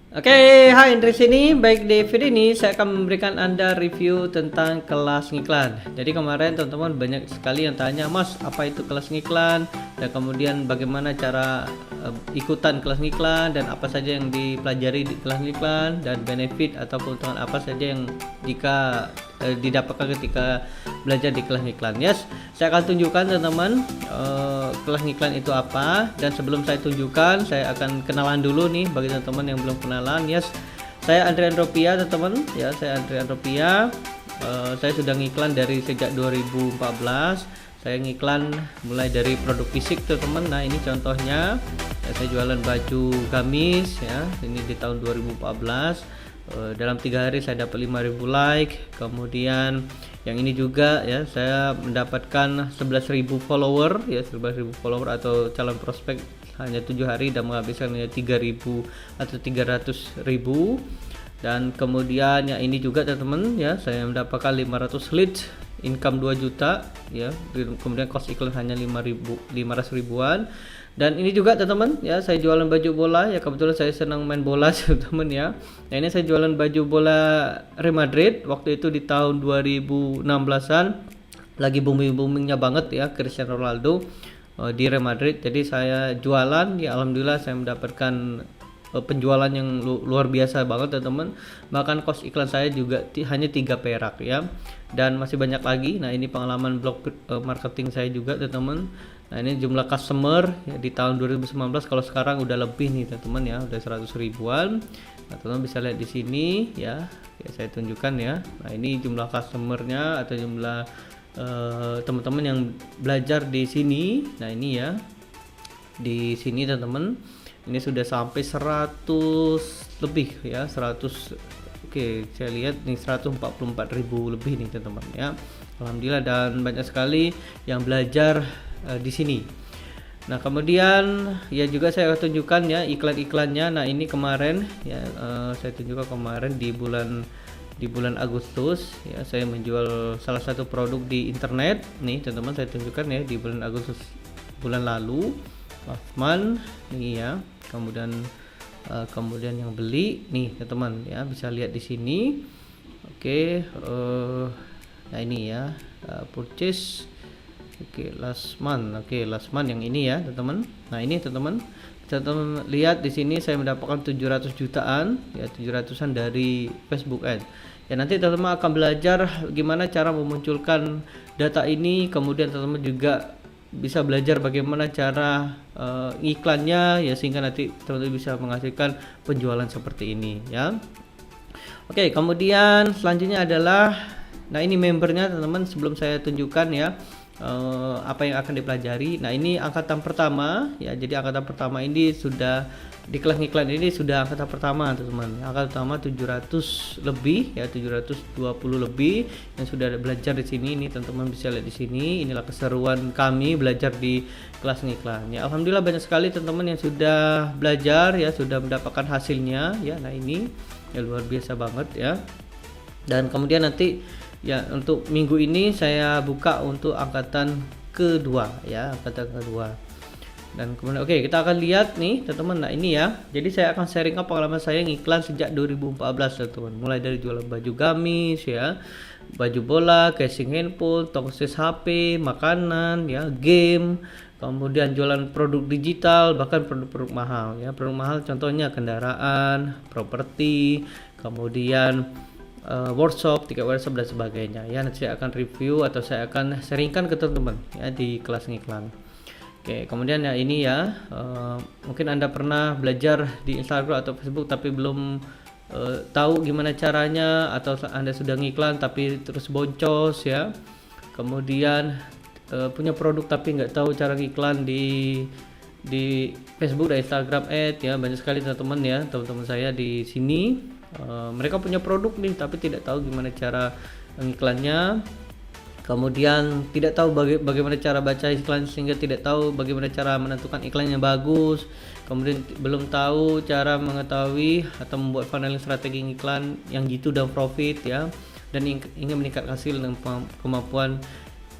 Oke, hai Indri sini. Baik, di video ini saya akan memberikan Anda review tentang kelas ngiklan. Jadi kemarin teman-teman banyak sekali yang tanya, Mas, apa itu kelas ngiklan? Dan kemudian bagaimana cara ikutan kelas ngiklan dan apa saja yang dipelajari di kelas ngiklan dan benefit atau keuntungan apa saja yang jika didapatkan ketika belajar di kelas ngiklan. Yes, saya akan tunjukkan teman-teman kelas ngiklan itu apa, dan sebelum saya tunjukkan saya akan kenalan dulu nih bagi teman-teman yang belum kenalan. Yes, saya Andrian Ropia teman-teman ya, saya Andrian Ropia. Saya sudah ngiklan dari sejak 2014. Saya ngiklan mulai dari produk fisik teman-teman. Nah, ini contohnya ya, saya jualan baju gamis ya, ini di tahun 2014. Dalam 3 hari saya dapat 5.000 like. Kemudian yang ini juga ya, saya mendapatkan 11.000 follower ya, 11.000 follower atau calon prospek hanya 7 hari dan menghabiskan hanya 3.000 atau 300.000. Dan kemudian yang ini juga teman-teman ya, saya mendapatkan 500 leads, income 2 juta ya, kemudian cost iklan hanya 500 ribuan. Dan ini juga teman-teman ya, saya jualan baju bola ya, kebetulan saya senang main bola teman-teman ya. Nah, ini saya jualan baju bola Real Madrid waktu itu di tahun 2016-an, lagi booming-boomingnya banget ya Cristiano Ronaldo di Real Madrid. Jadi saya jualan ya, alhamdulillah saya mendapatkan penjualan yang luar biasa banget teman-teman. Bahkan cost iklan saya juga hanya 3 perak ya, dan masih banyak lagi. Nah, ini pengalaman blog marketing saya juga teman-teman. Nah, ini jumlah customer ya, di tahun 2019, kalau sekarang udah lebih nih teman-teman ya, udah 100 ribuan. Nah, teman-teman bisa lihat di sini ya, saya tunjukkan ya. Nah, ini jumlah customernya atau jumlah teman-teman yang belajar di sini. Nah, ini ya, di sini teman-teman. Ini sudah sampai 100 lebih ya, 100. Oke, saya lihat nih 144.000 lebih nih teman-teman ya. Alhamdulillah, dan banyak sekali yang belajar di sini. Nah, kemudian ya juga saya akan tunjukkan ya iklan-iklannya. Nah, ini kemarin ya, saya tunjukkan kemarin di bulan Agustus ya, saya menjual salah satu produk di internet. Nih teman-teman, saya tunjukkan ya di bulan Agustus bulan lalu. Hoffman ini ya, kemudian yang beli nih teman-teman ya, bisa lihat di sini. Oke, nah ini ya, purchase. Oke, last month yang ini ya teman-teman. Nah, ini teman-teman lihat di sini saya mendapatkan 700 jutaan ya, 700-an dari Facebook Ads. Ya, nanti teman-teman akan belajar gimana cara memunculkan data ini, kemudian teman-teman juga bisa belajar bagaimana cara iklannya ya, sehingga nanti teman-teman bisa menghasilkan penjualan seperti ini ya. Oke, kemudian selanjutnya adalah, nah ini membernya teman-teman, sebelum saya tunjukkan ya apa yang akan dipelajari. Nah, ini angkatan pertama ya, jadi angkatan pertama ini sudah di kelas iklan ini sudah angkatan pertama teman-teman. Angkatan pertama 700 lebih ya, 720 lebih yang sudah belajar di sini. Ini teman-teman bisa lihat di sini. Inilah keseruan kami belajar di kelas iklan ya. Alhamdulillah banyak sekali teman-teman yang sudah belajar ya, sudah mendapatkan hasilnya ya. Nah, ini ya luar biasa banget ya. Dan kemudian nanti ya, untuk minggu ini saya buka untuk angkatan kedua ya, angkatan kedua. Dan kemudian oke, kita akan lihat nih teman-teman. Nah, ini ya, jadi saya akan sharingkan pengalaman saya ngiklan sejak 2014 teman-teman. Mulai dari jualan baju gamis ya, baju bola, casing handphone, tongsis HP, makanan ya, game, kemudian jualan produk digital, bahkan produk-produk mahal ya. Produk mahal contohnya kendaraan, properti, kemudian workshop, tiket workshop dan sebagainya ya. Nanti saya akan review atau saya akan sharingkan ke teman-teman ya di kelas ngiklan. Oke, kemudian ya ini ya, mungkin Anda pernah belajar di Instagram atau Facebook tapi belum tahu gimana caranya, atau Anda sudah ngiklan tapi terus boncos ya. Kemudian punya produk tapi nggak tahu cara ngiklan di Facebook dan Instagram Ads ya. Banyak sekali teman-teman ya, teman-teman saya di sini. Mereka punya produk nih tapi tidak tahu gimana cara mengiklannya, kemudian tidak tahu bagaimana cara baca iklan, sehingga tidak tahu bagaimana cara menentukan iklan yang bagus, kemudian belum tahu cara mengetahui atau membuat funnel strategi iklan yang jitu dan profit ya, dan ingin meningkatkan hasil dan kemampuan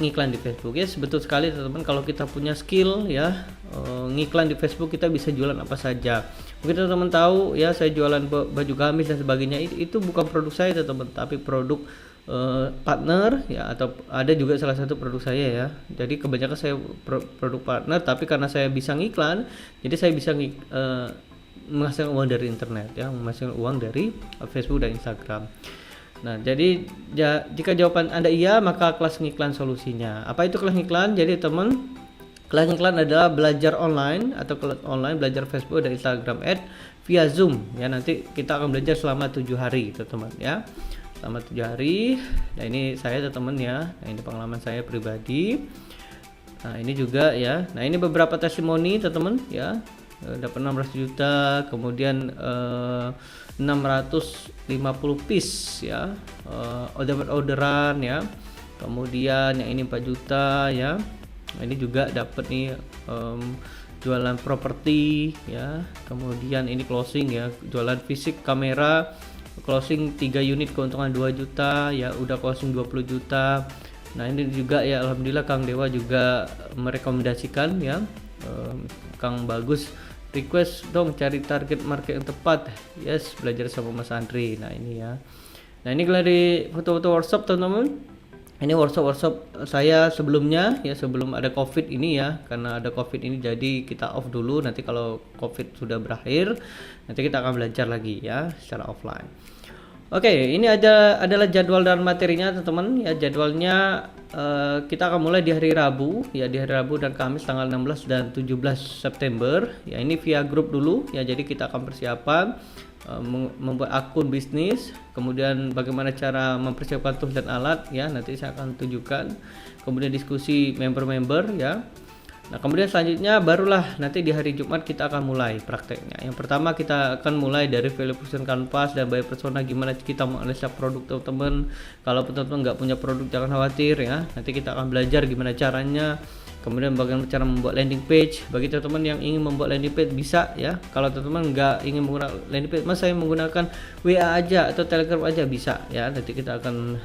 ngiklan di Facebook. Ya, betul sekali teman-teman, kalau kita punya skill ya ngiklan di Facebook, kita bisa jualan apa saja. Mungkin teman-teman tahu ya, saya jualan baju gamis dan sebagainya, itu bukan produk saya teman-teman, tapi produk partner ya, atau ada juga salah satu produk saya ya. Jadi kebanyakan saya produk partner, tapi karena saya bisa ngiklan, jadi saya bisa menghasilkan uang dari internet ya, menghasilkan uang dari Facebook dan Instagram. Nah, jadi jika jawaban Anda iya, maka kelas ngiklan solusinya. Apa itu kelas ngiklan? Jadi teman, kelas ngiklan adalah belajar online atau kelas online belajar Facebook dan Instagram Ads via Zoom ya. Nanti kita akan belajar selama 7 hari teman-teman ya. Selama 7 hari. Nah, ini saya teman-teman ya. Nah, ini pengalaman saya pribadi. Nah, ini juga ya. Nah, ini beberapa testimoni teman-teman ya. Dapat 16 juta, kemudian 650 piece ya, orderan ya. Kemudian yang ini 4 juta ya. Ini juga dapat nih jualan properti ya. Kemudian ini closing ya, jualan fisik kamera, closing 3 unit keuntungan 2 juta ya, udah closing 20 juta. Nah, ini juga ya, alhamdulillah Kang Dewa juga merekomendasikan ya, Kang Bagus request dong cari target market yang tepat. Yes, belajar sama Mas Andri. Nah, ini ya. Nah, ini dari foto-foto workshop teman-teman. Ini workshop saya sebelumnya ya, sebelum ada COVID ini ya. Karena ada COVID ini jadi kita off dulu. Nanti kalau COVID sudah berakhir, nanti kita akan belajar lagi ya secara offline. Oke, ini adalah jadwal dan materinya teman-teman ya. Jadwalnya kita akan mulai di hari Rabu ya, di hari Rabu dan Kamis tanggal 16 dan 17 September ya. Ini via grup dulu ya, jadi kita akan persiapan membuat akun bisnis, kemudian bagaimana cara mempersiapkan tools dan alat ya, nanti saya akan tunjukkan, kemudian diskusi member-member ya. Nah, kemudian selanjutnya barulah nanti di hari Jumat kita akan mulai prakteknya. Yang pertama kita akan mulai dari value proposition canvas dan buyer persona, gimana kita menganalisa produk teman-teman. Kalau teman-teman nggak punya produk jangan khawatir ya, nanti kita akan belajar gimana caranya. Kemudian bagaimana cara membuat landing page. Bagi teman-teman yang ingin membuat landing page bisa ya. Kalau teman-teman nggak ingin menggunakan landing page, mas saya menggunakan WA aja atau Telegram aja bisa ya. Nanti kita akan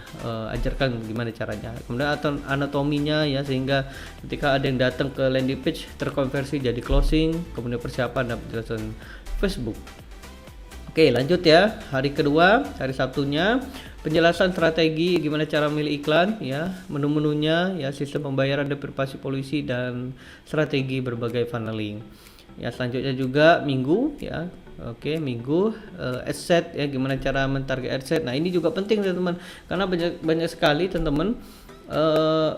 ajarkan gimana caranya. Kemudian atau anatominya ya, sehingga ketika ada yang datang ke landing page terkonversi jadi closing, kemudian persiapan dan penjelasan Facebook. Oke, lanjut ya. Hari kedua, hari Sabtunya, penjelasan strategi gimana cara memilih iklan ya, menu-menunya ya, sistem pembayaran, deprivasi polisi, dan strategi berbagai funneling. Ya, selanjutnya juga Minggu ya. Oke, Minggu adset ya, gimana cara mentarget adset. Nah, ini juga penting teman-teman, karena banyak sekali teman-teman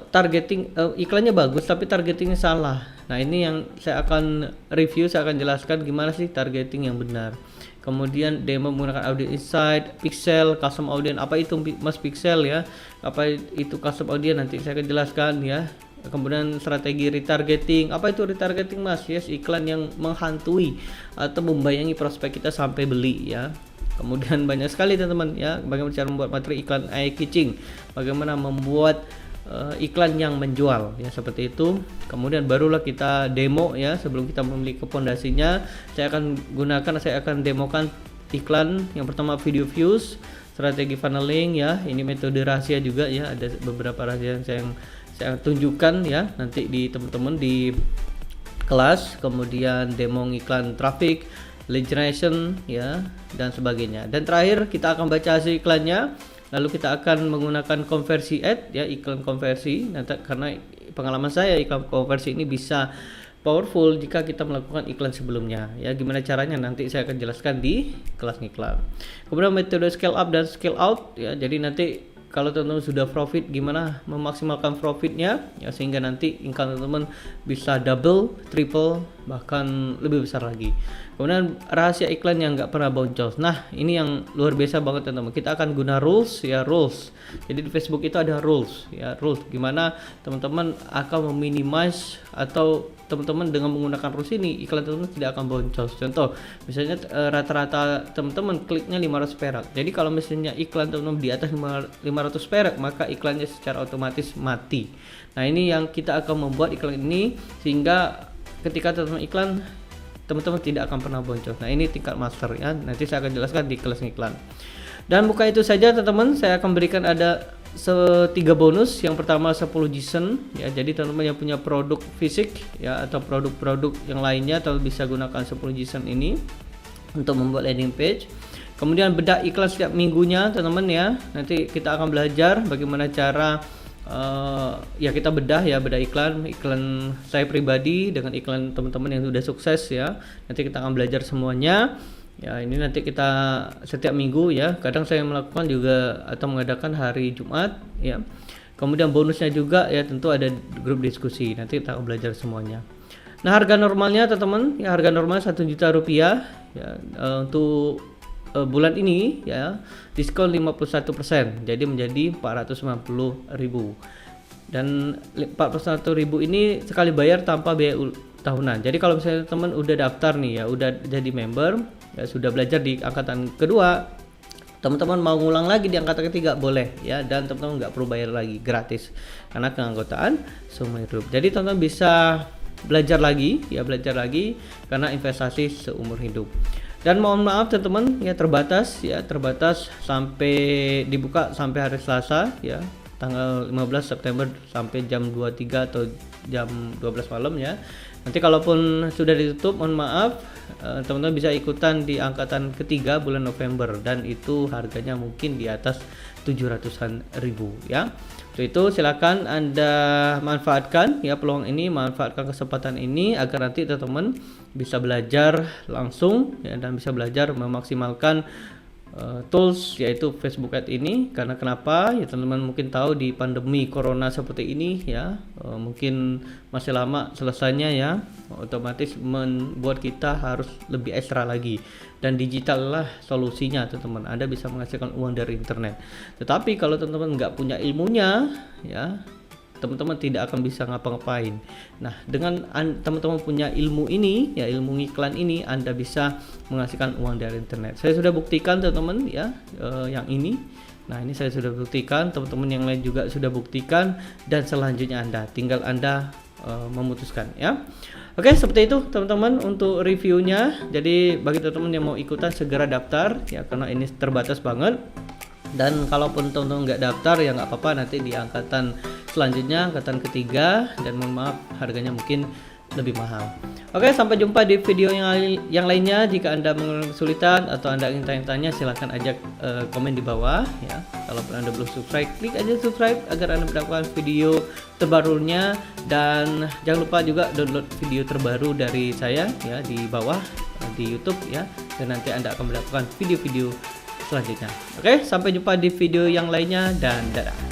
targeting iklannya bagus tapi targetingnya salah. Nah, ini yang saya akan review, saya akan jelaskan gimana sih targeting yang benar. Kemudian demo menggunakan audience insight, pixel, custom audience. Apa itu Mas pixel ya? Apa itu custom audience? Nanti saya akan jelaskan ya. Kemudian strategi retargeting. Apa itu retargeting Mas? Yes, iklan yang menghantui atau membayangi prospek kita sampai beli ya. Kemudian banyak sekali teman-teman ya, bagaimana cara membuat materi iklan eye catching, bagaimana membuat iklan yang menjual ya, seperti itu. Kemudian barulah kita demo ya, sebelum kita memiliki pondasinya. Saya akan demokan iklan. Yang pertama video views, strategi funneling ya, ini metode rahasia juga ya, ada beberapa rahasia yang saya tunjukkan ya nanti di teman-teman di kelas. Kemudian demo iklan traffic, lead generation ya, dan sebagainya. Dan terakhir kita akan baca hasil iklannya. Lalu kita akan menggunakan konversi ad ya, iklan konversi. Nanti karena pengalaman saya iklan konversi ini bisa powerful jika kita melakukan iklan sebelumnya ya. Gimana caranya nanti saya akan jelaskan di kelas ngiklan. Kemudian metode scale up dan scale out ya. Jadi nanti kalau teman-teman sudah profit, gimana memaksimalkan profitnya ya, sehingga nanti income teman-teman bisa double, triple, bahkan lebih besar lagi. Kemudian rahasia iklan yang nggak pernah boncos. Nah, ini yang luar biasa banget teman-teman. Kita akan guna rules ya, rules. Jadi di Facebook itu ada rules ya, rules gimana teman-teman akan meminimize, atau teman-teman dengan menggunakan rules ini iklan teman-teman tidak akan boncos. Contoh, misalnya rata-rata teman-teman kliknya 500 perak. Jadi kalau misalnya iklan teman-teman di atas 500 perak, maka iklannya secara otomatis mati. Nah, ini yang kita akan membuat iklan ini sehingga ketika teman-teman iklan, teman-teman tidak akan pernah boncos. Nah, ini tingkat master ya. Nanti saya akan jelaskan di kelas iklan. Dan bukan itu saja teman-teman, saya akan berikan ada 3 bonus. Yang pertama 10 JSON ya. Jadi teman-teman yang punya produk fisik ya, atau produk-produk yang lainnya, atau bisa gunakan 10 JSON ini. untuk membuat landing page. Kemudian bedah iklan setiap minggunya teman-teman ya. Nanti kita akan belajar bagaimana cara ya kita bedah iklan saya pribadi dengan iklan teman-teman yang sudah sukses ya. Nanti kita akan belajar semuanya. Ya, ini nanti kita setiap minggu ya. Kadang saya melakukan juga atau mengadakan hari Jumat ya. Kemudian bonusnya juga ya, tentu ada grup diskusi. Nanti kita akan belajar semuanya. Nah, harga normalnya teman-teman ya, harga normal 1 juta rupiah ya, untuk bulan ini ya, diskon 51%, jadi menjadi 490.000. Dan 491.000 ini sekali bayar tanpa biaya tahunan. Jadi kalau misalnya teman udah daftar nih ya, udah jadi member ya, sudah belajar di angkatan kedua, teman-teman mau ngulang lagi di angkatan ketiga boleh ya, dan teman-teman nggak perlu bayar lagi, gratis karena keanggotaan seumur hidup. Jadi teman-teman bisa belajar lagi karena investasi seumur hidup. Dan mohon maaf teman-teman ya, terbatas sampai dibuka sampai hari Selasa ya, tanggal 15 September sampai jam 23 atau jam 12 malam ya. Nanti kalaupun sudah ditutup, mohon maaf, teman-teman bisa ikutan di angkatan ketiga bulan November, dan itu harganya mungkin di atas 700-an ribu ya. Untuk itu silakan Anda manfaatkan ya peluang ini, manfaatkan kesempatan ini agar nanti teman-teman bisa belajar langsung ya, dan bisa belajar memaksimalkan tools yaitu Facebook Ads ini. Karena kenapa ya, teman-teman mungkin tahu di pandemi corona seperti ini ya, mungkin masih lama selesainya ya, otomatis membuat kita harus lebih ekstra lagi, dan digital lah solusinya teman-teman. Anda bisa menghasilkan uang dari internet, tetapi kalau teman-teman nggak punya ilmunya ya, teman-teman tidak akan bisa ngapa-ngapain. Nah, dengan teman-teman punya ilmu ini ya, ilmu iklan ini, Anda bisa menghasilkan uang dari internet. Saya sudah buktikan teman-teman ya, yang ini. Nah, ini saya sudah buktikan, teman-teman yang lain juga sudah buktikan, dan selanjutnya tinggal Anda memutuskan ya. Oke, seperti itu teman-teman untuk reviewnya. Jadi bagi teman-teman yang mau ikutan segera daftar ya, karena ini terbatas banget. Dan kalaupun teman-teman nggak daftar ya nggak apa-apa, nanti di angkatan selanjutnya, angkatan ketiga, dan mohon maaf harganya mungkin lebih mahal. Oke, sampai jumpa di video yang lainnya. Jika Anda mengalami kesulitan atau Anda ingin tanya-tanya, silahkan ajak komen di bawah ya. Kalaupun Anda belum subscribe, klik aja subscribe agar Anda mendapatkan video terbarunya, dan jangan lupa juga download video terbaru dari saya ya di bawah di YouTube ya, dan nanti Anda akan mendapatkan video-video selanjutnya. Oke, sampai jumpa di video yang lainnya, dan dadah.